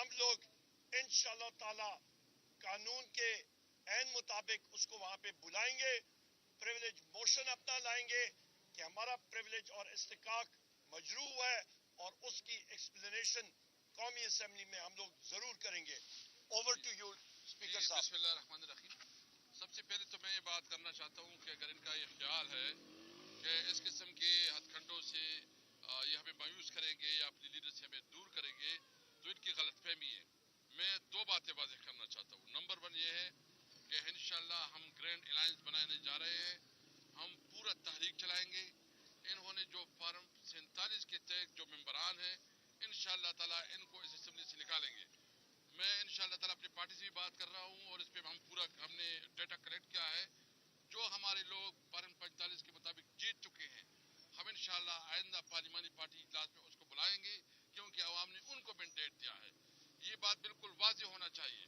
ہم لوگ انشاءاللہ تعالی قانون کے عین مطابق اس کو وہاں پہ بلائیں گے، پریولیج موشن اپنا لائیں گے کہ ہمارا پریولیج اور استحقاق مجروح ہے، اور اس کی ایکسپلینیشن قومی اسمبلی میں ہم لوگ ضرور کریں گے. اوور ٹو یو اسپیکر صاحب. بسم اللہ الرحمن الرحیم. سب سے پہلے تو میں یہ بات کرنا چاہتا ہوں کہ اگر ان کا یہ خیال ہے کہ اس قسم کے ہتھ کنڈوں سے یہ ہمیں مایوس کریں گے یا اپنی لیڈر سے ہمیں دور کریں گے تو ان کی غلط فہمی ہے. میں دو باتیں واضح کرنا چاہتا ہوں. نمبر 1 یہ ہے کہ انشاءاللہ ہم گرینڈ الائنس بنانے جا رہے ہیں، ہم پورا تحریک چلائیں گے. انہوں نے جو فارم 47 کے تحت جو ممبران ہیں انشاءاللہ تعالیٰ ان کو اس اسمبلی سے نکالیں گے. میں انشاءاللہ تعالیٰ اپنی پارٹی سے بھی بات کر رہا ہوں اور اس پہ ہم نے ڈیٹا کلیکٹ کیا ہے. جو ہمارے لوگ فارم 45 کے مطابق جیت چکے ہیں ہم انشاءاللہ آئندہ پارلیمانی پارٹی اجلاس میں اس کو بلائیں گے، کیونکہ عوام نے ان کو مینڈیٹ دیا ہے. یہ بات بالکل واضح ہونا چاہیے.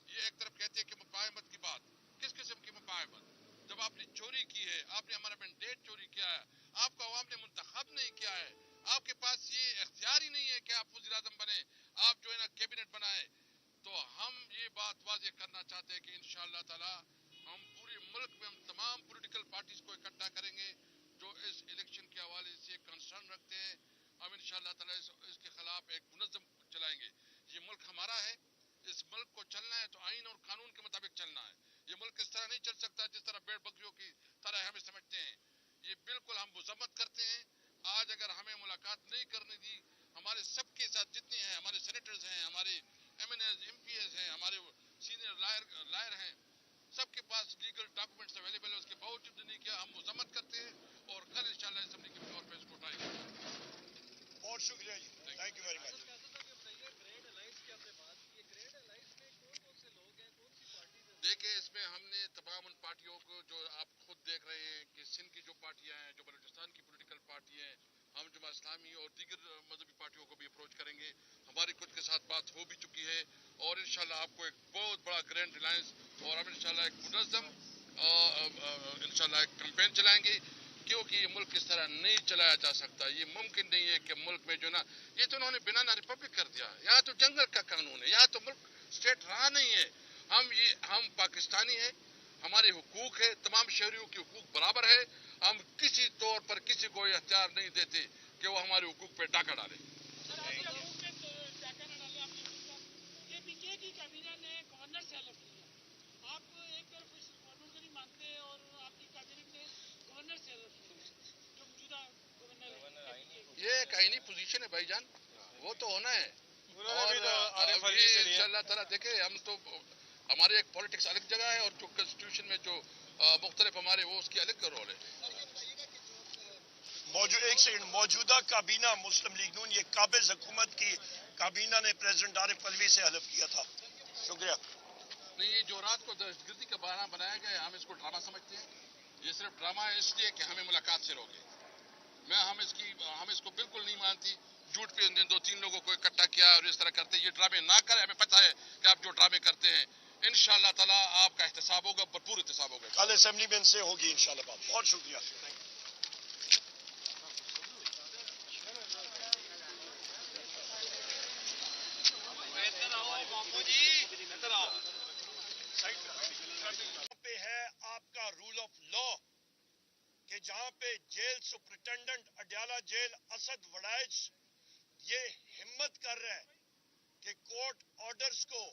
یہ ایک طرف کہتے ہیں کہ مفاہمت کی بات، کس قسم کی مفاہمت؟ جب آپ نے چوری کی ہے، آپ نے ہمارا مینڈیٹ چوری کیا ہے، آپ کو عوام نے منتخب نہیں کیا ہے، آپ کے پاس یہ اختیار ہی نہیں ہے کہ آپ وزیر اعظم بنیں، آپ جو ہے نا کیبنٹ بنائیں. تو ہم یہ بات واضح کرنا چاہتے ہیں کہ انشاءاللہ تعالی ہم پورے ملک میں ہم تمام پولیٹیکل پارٹیز کو اکٹھا کریں گے جو اس الیکشن کے حوالے سے کنسرن رکھتے ہیں. ہم انشاءاللہ تعالی اس کے خلاف ایک منظم چلائیں گے. یہ ملک ہمارا ہے، اس ملک کو چلنا ہے تو آئین اور قانون کے مطابق چلنا ہے. یہ ملک اس طرح نہیں چل سکتا جس طرح بیڑ بکریوں کی طرح ہمیں سمجھتے ہیں. یہ بالکل ہم مذمت کرتے ہیں. آج اگر ہمیں ملاقات نہیں کرنے دی ہمارے سب کے ساتھ جتنے ہیں، ہمارے سینیٹرز ہیں، ہمارے M N As M P As ہیں، ہمارے سینئر لائر ہیں، سب کے پاس لیگل ڈاکومنٹس اویلیبل ہے، اس کے باوجود نہیں کیا. ہم مذمت کرتے ہیں اور کل انشاءاللہ اسمبلی کے طور پہ اس کو اٹھائیں گے. بہت شکریہ جی، تھینک یو ویری مچ. دیکھیں اس میں ہم نے تمام ان پارٹیوں کو جو آپ خود دیکھ رہے ہیں کہ سندھ کی جو پارٹیاں ہیں، جو بلوچستان کی پولیٹیکل پارٹی ہیں، ہم جماعت اسلامی اور دیگر مذہبی پارٹیوں کو بھی اپروچ کریں گے. ہماری خود کے ساتھ بات ہو بھی چکی ہے اور انشاءاللہ آپ کو ایک بہت بڑا گرینڈ الائنس اور ہم انشاءاللہ ایک منظم انشاءاللہ ایک کمپین چلائیں گے، کیونکہ یہ ملک اس طرح نہیں چلایا جا سکتا. یہ ممکن نہیں ہے کہ ملک میں جو نا یہ تو انہوں نے بنانا ریپبلک کر دیا. یہاں تو جنگل کا قانون ہے، یہاں تو ملک اسٹیٹ رہا نہیں ہے. ہم پاکستانی ہیں، ہمارے حقوق ہے، تمام شہریوں کے حقوق برابر ہے. ہم کسی طور پر کسی کو یہ اختیار نہیں دیتے کہ وہ ہمارے حقوق پہ ڈاکہ ڈالے. یہ ایک آئینی پوزیشن ہے بھائی جان، وہ تو ہونا ہے. اور انشاءاللہ تعالیٰ دیکھیں ہم تو ہمارے ایک پالیٹکس الگ جگہ ہے اور جو کنسٹیٹیوشن میں جو مختلف ہمارے وہ اس کی الگ رول ہے. ایک سیکنڈ، موجودہ کابینہ مسلم لیگ نون، یہ قابض حکومت کی کابینہ نے پریزیڈنٹ عارف الوی سے حلف کیا تھا. شکریہ. نہیں، یہ جو رات کو دہشت گردی کا بہانہ بنایا گیا ہے ہم اس کو ڈرامہ سمجھتے ہیں. یہ صرف ڈرامہ ہے اس لیے کہ ہمیں ملاقات سے روکے. ہم اس کو بالکل نہیں مانتی. جھوٹ پہ 2-3 لوگوں کو اکٹھا کیا اور اس طرح کرتے. یہ ڈرامے نہ کریں، ہمیں پتہ ہے کہ آپ جو ڈرامے کرتے ہیں. انشاءاللہ تعالیٰ آپ کا احتساب ہوگا، بھرپور احتساب ہوگا. کل اسمبلی میں ان سے ہوگی انشاءاللہ بات. بہت شکریہ. پہ ہے آپ کا رول آف لا کہ جہاں پہ jail superintendent Adiala jail Asad Warraich یہ ہمت کر رہا ہے کہ کورٹ آرڈرز کو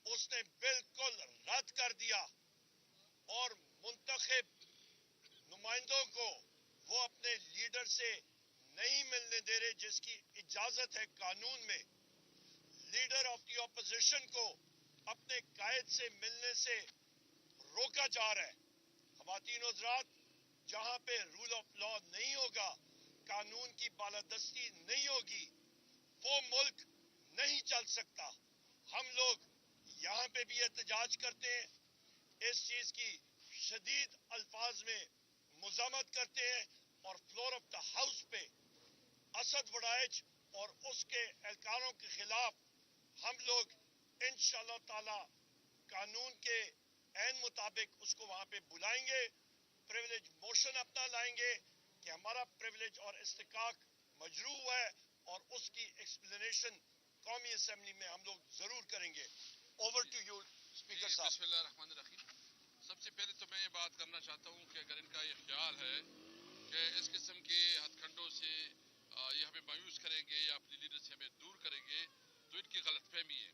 اس نے بالکل رد کر دیا اور منتخب نمائندوں کو وہ اپنے لیڈر سے نہیں ملنے دے رہے، جس کی اجازت ہے قانون میں. لیڈر آف دی اپوزیشن کو اپنے قائد سے ملنے سے روکا جا رہا ہے. خواتین و حضرات، جہاں پہ رول آف لا نہیں ہوگا، قانون کی بالادستی نہیں ہوگی، وہ ملک نہیں چل سکتا. ہم لوگ یہاں پہ بھی احتجاج کرتے ہیں، اس چیز کی شدید الفاظ میں مذمت کرتے ہیں اور فلور آف دا ہاؤس پہ اسد وڑائچ اور اس کے اہلکاروں کے خلاف ہم لوگ انشاءاللہ تعالی قانون کے عین مطابق اس کو وہاں پہ بلائیں گے، پریولیج موشن اپنا لائیں گے کہ ہمارا پریولیج اور استحقاق مجروح ہے، اور اس کی ایکسپلینیشن قومی اسمبلی میں ہم لوگ ضرور کریں گے. اوور ٹو یو اسپیکر صاحب. بسم اللہ الرحمن الرحیم. سب سے پہلے تو میں یہ بات کرنا چاہتا ہوں کہ اگر ان کا یہ خیال ہے کہ اس قسم کے ہتھ کنڈوں سے یہ ہمیں مایوس کریں گے یا اپنی لیڈر سے ہمیں دور کریں گے تو ان کی غلط فہمی ہے.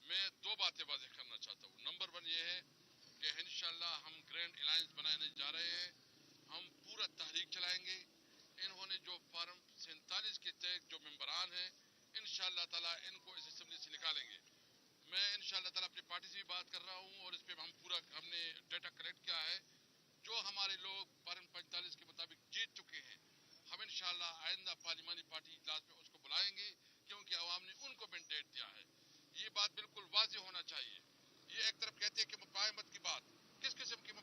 میں دو باتیں واضح کرنا چاہتا ہوں. نمبر 1 یہ ہے کہ انشاءاللہ ہم گرینڈ الائنس بنانے جا رہے ہیں. ہم پورا تحریک چلائیں گے. انہوں نے جو فارم 47 کے تحت جو ممبران ہیں انشاءاللہ تعالیٰ ان کو اس اسمبلی سے نکالیں گے. میں انشاءاللہ تعالیٰ اپنی پارٹی سے بھی بات کر رہا ہوں اور اس پہ ہم نے ڈیٹا کلیکٹ کیا ہے. جو ہمارے لوگ فارم 45 کے مطابق جیت چکے ہیں ہم انشاءاللہ آئندہ پارلیمانی پارٹی اجلاس میں اس کو بلائیں گے کیونکہ عوام نے ان کو مینڈیٹ دیا ہے. یہ بات بالکل واضح ہونا چاہیے. یہ ایک طرف کہتے ہیں کہ مفاہمت کی بات, کس قسم کی